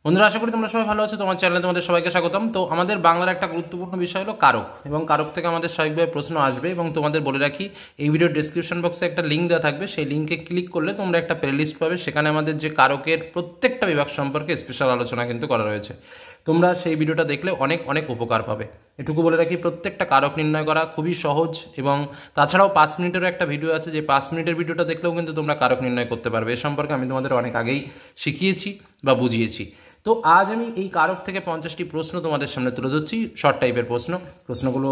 বন্ধুরা, আশা করি তোমরা সবাই ভালো আছো। তোমার চ্যানেলে তোমাদের সবাইকে স্বাগতম। তো আমাদের বাংলার একটা গুরুত্বপূর্ণ বিষয় হলো কারক, এবং কারক থেকে আমাদের স্বাভাবিকভাবে প্রশ্ন আসবে। এবং তোমাদের বলে রাখি, এই ভিডিওর ডেসক্রিপশন বক্সে একটা লিঙ্ক দেওয়া থাকবে, সেই লিঙ্কে ক্লিক করলে তোমরা একটা প্লেলিস্ট পাবে। সেখানে আমাদের যে কারকের প্রত্যেকটা বিভাগ সম্পর্কে স্পেশাল আলোচনা কিন্তু করা রয়েছে। তোমরা সেই ভিডিওটা দেখলে অনেক অনেক উপকার পাবে। এটুকু বলে রাখি, প্রত্যেকটা কারক নির্ণয় করা খুবই সহজ। এবং তাছাড়াও 5 মিনিটেরও একটা ভিডিও আছে, যে 5 মিনিটের ভিডিওটা দেখলেও কিন্তু তোমরা কারক নির্ণয় করতে পারবে। এ সম্পর্কে আমি তোমাদের অনেক আগেই শিখিয়েছি বা বুঝিয়েছি। তো আজ আমি এই কারক থেকে 50টি প্রশ্ন তোমাদের সামনে তুলে ধরছি। শর্ট টাইপের প্রশ্নগুলো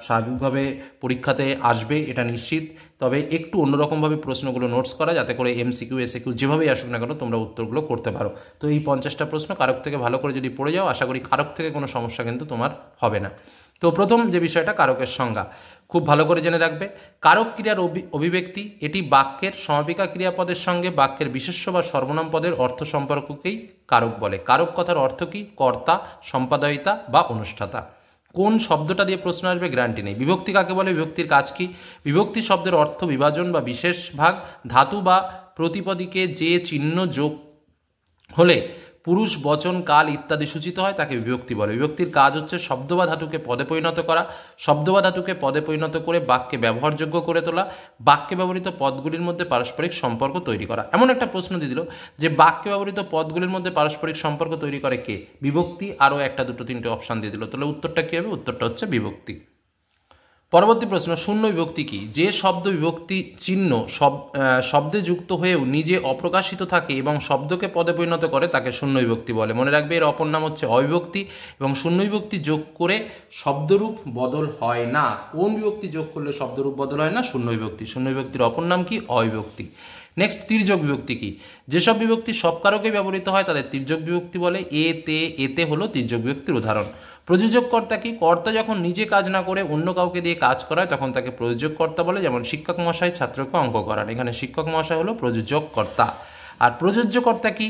স্বাভাবিকভাবে পরীক্ষাতে আসবে, এটা নিশ্চিত। তবে একটু অন্যরকমভাবে প্রশ্নগুলো নোটস করা, যাতে করে এমসিকিউ এসিকিউ যেভাবেই আসুক না কেন তোমরা উত্তরগুলো করতে পারো। তো এই 50টা প্রশ্ন কারক থেকে ভালো করে যদি পড়ে যাও, আশা করি কারক থেকে কোনো সমস্যা কিন্তু তোমার হবে না। তো প্রথম যে বিষয়টা, কারকের সংজ্ঞা খুব ভালো করে জেনে রাখবে। কারক ক্রিয়ার অভিব্যক্তি, এটি বাক্যের সমাপিকা ক্রিয়াপদের সঙ্গে বাক্যের বিশেষ্য বা সর্বনাম পদের অর্থ সম্পর্ককেই কারক বলে। কারক কথার অর্থ কি? কর্তা, সম্পাদয়িতা বা অনুষ্ঠাতা। কোন শব্দটা দিয়ে প্রশ্ন আসবে গ্যারান্টি নেই। বিভক্তি কাকে বলে? বিভক্তির কাজ কি? বিভক্তি শব্দের অর্থ বিভাজন বা বিশেষ ভাগ। ধাতু বা প্রতিপদীকে যে চিহ্ন যোগ হলে পুরুষ, বচন, কাল ইত্যাদি সূচিত হয় তাকে বিভক্তি বলে। বিভক্তির কাজ হচ্ছে শব্দ বা ধাতুকে পদে পরিণত করা, শব্দ বা ধাতুকে পদে পরিণত করে বাক্যে ব্যবহারযোগ্য করে তোলা, বাক্যে ব্যবহৃত পদগুলির মধ্যে পারস্পরিক সম্পর্ক তৈরি করা। এমন একটা প্রশ্ন দিয়ে দিল যে বাক্যে ব্যবহৃত পদগুলির মধ্যে পারস্পরিক সম্পর্ক তৈরি করে কে? বিভক্তি। আরও একটা, দুটো, তিনটে অপশান দিয়ে দিল, তাহলে উত্তরটা কী হবে? উত্তরটা হচ্ছে বিভক্তি। পরবর্তী প্রশ্ন, শূন্য বিভক্তি কি? যে শব্দ বিভক্তি চিহ্ন শব্দে যুক্ত হয়েও নিজে অপ্রকাশিত থাকে এবং শব্দকে পদে পরিণত করে তাকে শূন্য বিভক্তি বলে। মনে রাখবে, এর অপর নাম হচ্ছে অবিভক্তি। এবং শূন্য বিভক্তি যোগ করে শব্দরূপ বদল হয় না। কোন বিভক্তি যোগ করলে শব্দরূপ বদল হয় না? শূন্য বিভক্তি। শূন্য বিভক্তির অপর নাম কি? অবিভক্তি। নেক্সট, তির্যক বিভক্তি কি? যেসব বিভক্তি সব কারকেই ব্যবহৃত হয় তাদের তির্যক বিভক্তি বলে। এতে হলো তির্যক বিভক্তির উদাহরণ। প্রযোজক কর্তা কি? কর্তা যখন নিজে কাজ না করে অন্য কাউকে দিয়ে কাজ করায় তখন তাকে প্রযোজক কর্তা বলে। যেমন শিক্ষক মহাশয় ছাত্রকে অঙ্ক করান, এখানে শিক্ষক মহাশয় হলো প্রযোজক কর্তা। আর প্রযোজ্য কর্তা কি?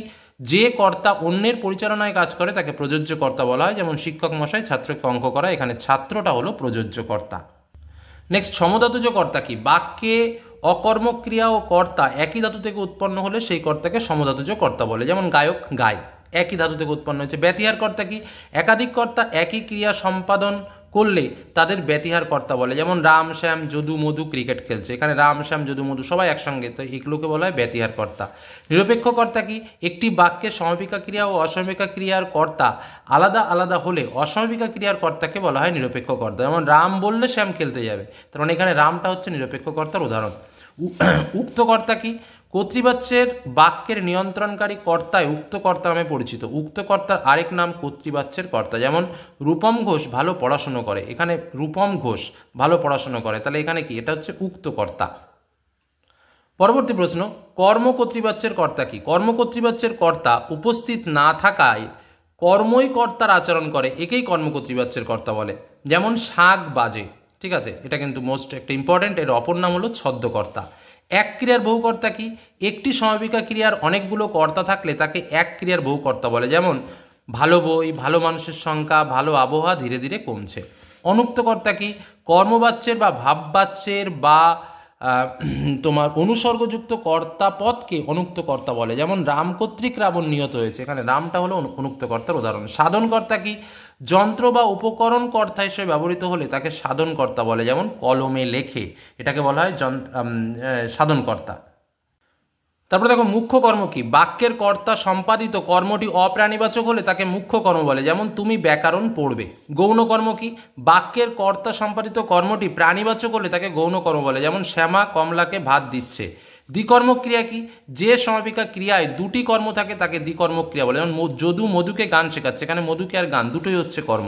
যে কর্তা অন্যের পরিচালনায় কাজ করে তাকে প্রযোজ্য কর্তা বলা হয়। যেমন শিক্ষক মহাশয় ছাত্রকে অঙ্ক করায়, এখানে ছাত্রটা হলো প্রযোজ্য কর্তা। নেক্সট, সমধাতুজ কর্তা কি? বাক্যে অকর্মক্রিয়া ও কর্তা একই ধাতু থেকে উৎপন্ন হলে সেই কর্তাকে সমধাতুজ কর্তা বলে। যেমন গায়ক, গায়, একই ধাতু থেকে উৎপন্ন হয়েছে। ব্যতিহার কর্তা কি? একাধিক কর্তা একই ক্রিয়া সম্পাদন করলে তাদের ব্যতিহার কর্তা বলে। যেমন রাম, শ্যাম, যদু, মধু ক্রিকেট খেলছে, এখানে রাম, শ্যাম, যদু, মধু সবাই একসঙ্গে, তো এগুলোকে বলা হয় ব্যতিহার কর্তা। নিরপেক্ষ কর্তা কি? একটি বাক্যে সমাপিকা ক্রিয়া ও অসমাপিকা ক্রিয়ার কর্তা আলাদা আলাদা হলে অসমাপিকা ক্রিয়ার কর্তাকে বলা হয় নিরপেক্ষ কর্তা। যেমন রাম বললে শ্যাম খেলতে যাবে, তার মানে এখানে রামটা হচ্ছে নিরপেক্ষ কর্তার উদাহরণ। উক্ত কর্তা কি? কর্তৃবাচ্যের বাক্যের নিয়ন্ত্রণকারী কর্তায় উক্ত কর্তা নামে পরিচিত। উক্ত কর্তার আরেক নাম কর্তৃবাচ্যের কর্তা। যেমন রূপম ঘোষ ভালো পড়াশুনো করে, এখানে রূপম ঘোষ ভালো পড়াশুনো করে, তাহলে এখানে কি? এটা হচ্ছে উক্ত কর্তা। পরবর্তী প্রশ্ন, কর্ম কর্তৃবাচ্যের কর্তা কি? কর্ম কর্তৃবাচ্যের কর্তা উপস্থিত না থাকায় কর্মই কর্তার আচরণ করে, একেই কর্ম কর্তৃবাচ্যের কর্তা বলে। যেমন শাক বাজে, ঠিক আছে, এটা কিন্তু মোস্ট একটা ইম্পর্টেন্ট। এর অপর নাম হলো ছদ্মকর্তা। এক ক্রিয়ার বহুকর্তা কি? একটি সমাপিকা ক্রিয়ার অনেকগুলো কর্তা থাকলে তাকে এক ক্রিয়ার বহুকর্তা বলে। যেমন ভালো বই, ভালো মানুষের সংখ্যা, ভালো আবহাওয়া ধীরে ধীরে কমছে। অনুক্ত কর্তা কি? কর্মবাচ্যের বা ভাববাচ্যের বা তোমার অনুসর্গযুক্ত কর্তা পদকে অনুক্ত কর্তা বলে। যেমন রাম কর্তৃক রাবণ নিহত হয়েছে, এখানে রামটা হলো অনুক্ত কর্তার উদাহরণ। সাধনকর্তা কি? যন্ত্র বা উপকরণ কর্তা হিসেবে ব্যবহৃত হলে তাকে সাধনকর্তা বলে। যেমন কলমে লেখে, এটাকে বলা হয় সাধনকর্তা। তারপরে দেখো, মুখ্য কর্ম কি? বাক্যের কর্তা সম্পাদিত কর্মটি অপ্রাণীবাচক হলে তাকে মুখ্য কর্ম বলে। যেমন তুমি ব্যাকরণ পড়বে। গৌণ কর্ম কি? বাক্যের কর্তা সম্পাদিত কর্মটি প্রাণীবাচক হলে তাকে গৌণ কর্ম বলে। যেমন শ্যামা কমলাকে ভাত দিচ্ছে। দ্বিকর্ম ক্রিয়া কি? যে সমাপিকা ক্রিয়ায় দুটি কর্ম থাকে তাকে দ্বিকর্ম ক্রিয়া বলে। যেমন যদু মধুকে গান শেখাচ্ছে, এখানে মধুকে আর গান দুটোই হচ্ছে কর্ম।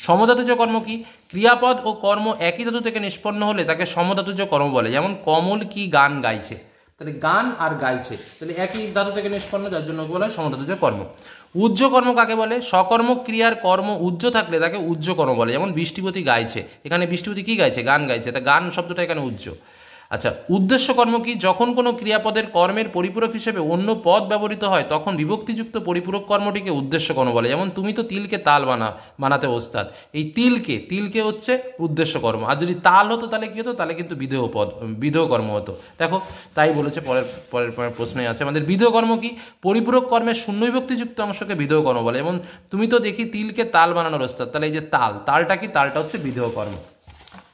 সমধাতুজ কর্ম কি? ক্রিয়াপদ ও কর্ম একই ধাতু থেকে নিষ্পন্ন হলে তাকে সমধাতুজ কর্ম বলে। যেমন কমল কি গান গাইছে, তাহলে গান আর গাইছে, তাহলে একই ধাতু থেকে নিষ্পন্ন, যার জন্য বলা হয় সমধাতুজ কর্ম। উজ্জ কর্ম কাকে বলে? সকর্ম ক্রিয়ার কর্ম উজ্জ থাকলে তাকে উজ্জ কর্ম বলে। যেমন বৃষ্টিপতি গাইছে, এখানে বৃষ্টিপতি কি গাইছে? গান গাইছে, তা গান শব্দটা এখানে উজ্জ। আচ্ছা, উদ্দেশ্য কর্ম কি? যখন কোনো ক্রিয়াপদের কর্মের পরিপূরক হিসেবে অন্য পদ ব্যবহৃত হয় তখন বিভক্তিযুক্ত পরিপূরক কর্মটিকে উদ্দেশ্য কর্ম বলে। যেমন তুমি তো তিলকে তাল বানাতে ওস্তাদ, এই তিলকে হচ্ছে উদ্দেশ্য কর্ম। আর যদি তাল হতো তাহলে কি হতো? তাহলে কিন্তু বিধেয় কর্ম হতো। দেখো, তাই বলেছে। পরের প্রশ্নে আছে আমাদের বিধেয় কর্ম কি? পরিপূরক কর্মের শূন্য বিভক্তিযুক্ত অংশকে বিধেয় কর্ম বলে। যেমন তুমি তো দেখি তিলকে তাল বানানোর ওস্তাদ, তাহলে এই যে তালটা কি? তালটা হচ্ছে বিধেয় কর্ম।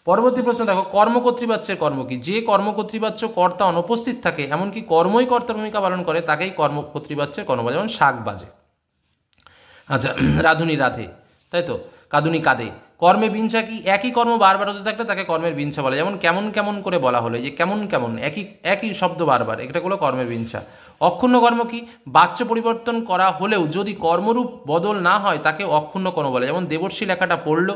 পরবর্তী প্রশ্ন দেখো, কর্মকর্তৃবাচ্যের কর্ম কি? যে কর্মকর্তৃবাচ্য কর্তা অনুপস্থিত থাকে এমনকি কর্মই কর্তার ভূমিকা পালন করে তাকেই কর্মকর্তৃবাচ্যের কর্ম বলে। যেমন শাক বাজে। আচ্ছা, রাধুনি রাধে, তাই তো, কাঁদুনি কাঁদে। কর্মে বিঞ্ছা কি? একই কর্ম বারবার হতে থাকলে তাকে কর্মের বিঞ্ছা বলে। যেমন কেমন কেমন করে বলা হলো, যে কেমন কেমন, একই শব্দ বারবার, এটা হলো কর্মের বিঞ্ছা। অক্ষুণ্ণ কর্ম কি? বাচ্য পরিবর্তন করা হলেও যদি কর্মরূপ বদল না হয় তাকে অক্ষুণ্ণ কর্ম বলে। যেমন দেবর্ষী লেখাটা পড়লো,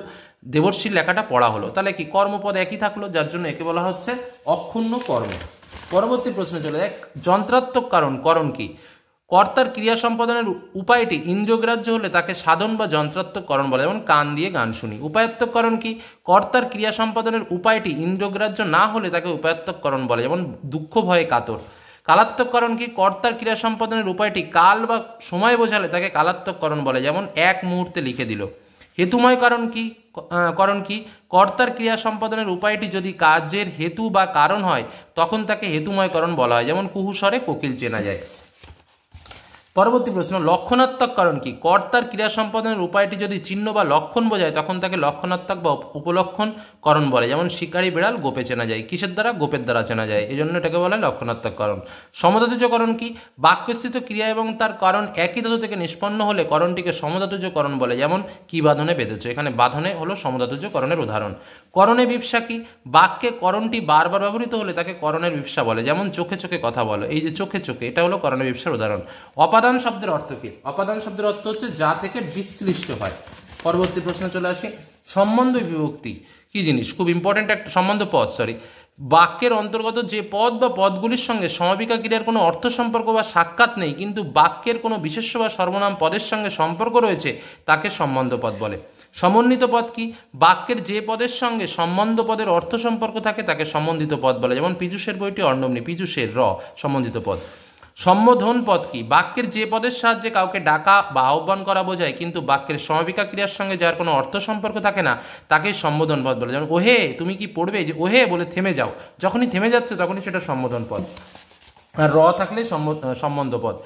দেবর্ষীর লেখাটা পড়া হলো, তাহলে কি কর্মপদ একই থাকলো, যার জন্য একে বলা হচ্ছে অক্ষুণ্ণ কর্ম। পরবর্তী প্রশ্নে চলে যায়, যন্ত্রাত্মক করণ কি? কর্তার ক্রিয়া সম্পাদনের উপায়টি ইন্দ্রিয়গ্রাহ্য হলে তাকে সাধন বা যন্ত্রাত্মক করণ বলে। যেমন কান দিয়ে গান শুনি। উপায়াত্মক করণ কি? কর্তার ক্রিয়া সম্পাদনের উপায়টি ইন্দ্রিয়গ্রাহ্য না হলে তাকে উপায়াত্মক করণ বলে। যেমন দুঃখ ভয়ে কাতর। কালাত্মক করণ কি? কর্তার ক্রিয়া সম্পাদনের উপায়টি কাল বা সময় বোঝালে তাকে কালাত্মক করণ বলে। যেমন এক মুহূর্তে লিখে দিল। হেতুময় করণ কি? কর্তার ক্রিয়া সম্পাদনের উপায়টি যদি কাজের হেতু বা কারণ হয় তখন তাকে হেতুময় করণ বলা হয়। যেমন কুহুস্বরে কোকিল চেনা যায়। পরবর্তী প্রশ্ন, লক্ষণাত্মক করণ কি? কর্তার ক্রিয়া সম্পাদনের উপায়টি যদি চিহ্ন বা লক্ষণ বোঝায় তখন তাকে লক্ষণাত্মক বা উপলক্ষণ করণ বলে। যেমন শিকারী বিড়াল গোপে চেনা যায়। কিসের দ্বারা? গোপের দ্বারা চেনা যায়, এই জন্য এটাকে বলা হয় লক্ষণাত্মক করণ। সমধাতুজ করণ কি? বাক্যস্থিত ক্রিয়া এবং তার কারণ একই ধাতু থেকে নিষ্পন্ন হলে করণটিকে সমধাতুজ করণ বলে। যেমন কি বাঁধনে বেঁধেছ, এখানে বাঁধনে হলো সমধাতুজ করণের উদাহরণ। করণে বিপসা কি? বাক্যে করণটি বারবার ব্যবহৃত হলে তাকে করণের বিপসা বলে। যেমন চোখে চোখে কথা বলো, এই যে চোখে চোখে, এটা হলো করণের বিপসার উদাহরণ। অপাদান শব্দের অর্থ কি? অপাদান শব্দের অর্থ হচ্ছে যা থেকে বিশ্লিষ্ট হয়। পরবর্তী প্রশ্নে চলে আসি, সম্বন্ধ বিভক্তি কি জিনিস? খুব ইম্পর্টেন্ট একটা সম্বন্ধ পদ, বাক্যের অন্তর্গত যে পদ বা পদগুলির সঙ্গে সমাপিকা ক্রিয়ার কোনো অর্থ সম্পর্ক বা সাক্ষাৎ নেই কিন্তু বাক্যের কোনো বিশেষ্য বা সর্বনাম পদের সঙ্গে সম্পর্ক রয়েছে তাকে সম্বন্ধ পদ বলে। সমন্বিত পদ কি? বাক্যের যে পদের সঙ্গে সম্বন্ধ পদের অর্থ সম্পর্ক থাকে তাকে সম্বন্ধিত পদ বলে। যেমন পীযূষের বইটি অর্ণবনী, পীযূষের সম্বন্ধিত পদ। সম্বোধন পদ কি? বাক্যের যে পদের সাহায্যে কাউকে ডাকা বা আহ্বান করা বোঝায় কিন্তু বাক্যের সমাপিকা ক্রিয়ার সঙ্গে যার কোনো অর্থ সম্পর্ক থাকে না তাকে সম্বোধন পদ বলে। যেমন ওহে তুমি কি পড়বে, যে ওহে বলে থেমে যাও, যখনই থেমে যাচ্ছে তখনই সেটা সম্বোধন পদ। আর থাকলে সম্বন্ধ পদ।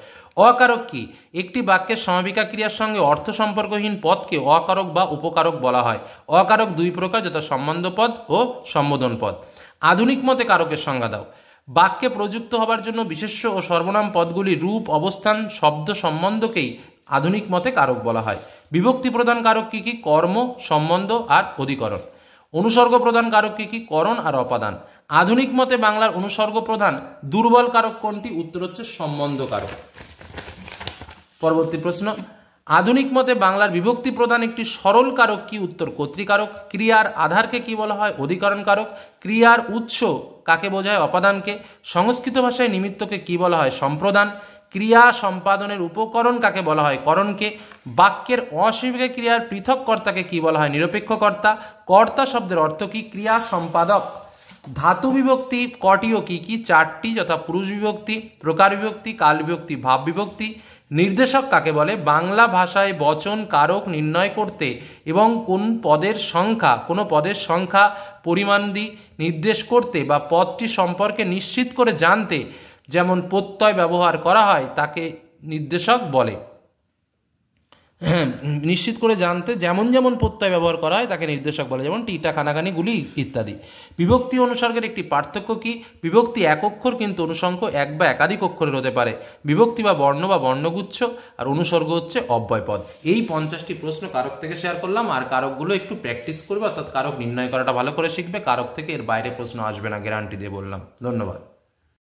অকারক কি? একটি বাক্যের সমাপিকা ক্রিয়ার সঙ্গে অর্থ সম্পর্কহীন পদকে অকারক বা উপকারক বলা হয়। অকারক দুই প্রকার, যথা সম্বন্ধ পদ ও সম্বোধন পদ। আধুনিক মতে কারকের সংজ্ঞা দাও। বাক্যে প্রযুক্ত হবার জন্য বিশেষ্য ও সর্বনাম পদগুলি রূপ, অবস্থান, শব্দ সম্বন্ধকেই আধুনিক মতে কারক বলা হয়। বিভক্তি প্রদান কারক কি কি? কর্ম, সম্বন্ধ আর অধিকরণ। অনুসর্গ প্রদান কারক কি কি? করণ আর অপাদান। আধুনিক মতে বাংলার অনুসর্গ প্রধান দুর্বল কারক কোনটি? উত্তর হচ্ছে সম্বন্ধ কারক। পরবর্তী প্রশ্ন, আধুনিক মতে বাংলার বিভক্তি প্রধান একটি সরল কারক কি? উত্তর কর্তৃকারক। ক্রিয়ার আধারকে কি বলা হয়? অধিকরণ কারক। ক্রিয়ার উৎস কাকে বোঝায়? অপাদানকে। সংস্কৃত ভাষায় নিমিত্তকে কি বলা হয়? সম্প্রদান। ক্রিয়া সম্পাদনের উপকরণ কাকে বলা হয়? করণকে। বাক্যের অস্বাভাবিক ক্রিয়ার পৃথক কর্তাকে কি বলা হয়? নিরপেক্ষ কর্তা। কর্তা শব্দের অর্থ কি? ক্রিয়া সম্পাদক। ধাতু বিভক্তি কটিও কি কি? চারটি, যথা পুরুষ বিভক্তি, প্রকার বিভক্তি, কাল বিভক্তি, ভাব বিভক্তি। নির্দেশক কাকে বলে? বাংলা ভাষায় বচন কারক নির্ণয় করতে এবং কোনো পদের সংখ্যা পরিমাণদি নির্দেশ করতে বা পদটি সম্পর্কে নিশ্চিত করে জানতে যেমন প্রত্যয় ব্যবহার করা হয় তাকে নির্দেশক বলে। নিশ্চিত করে জানতে যেমন যেমন প্রত্যয় ব্যবহার করা হয় তাকে নির্দেশক বলে। যেমন টিটা, খানাখানি, গুলি ইত্যাদি। বিভক্তি অনুসর্গের একটি পার্থক্য কি? বিভক্তি এক অক্ষর কিন্তু অনুসর্গ এক বা একাধিক অক্ষরের হতে পারে। বিভক্তি বা বর্ণগুচ্ছ, আর অনুসর্গ হচ্ছে অব্যয়পদ। এই 50টি প্রশ্ন কারক থেকে শেয়ার করলাম, আর কারকগুলো একটু প্র্যাকটিস করবে, অর্থাৎ কারক নির্ণয় করাটা ভালো করে শিখবে। কারক থেকে এর বাইরে প্রশ্ন আসবে না, গ্যারান্টি দিয়ে বললাম। ধন্যবাদ।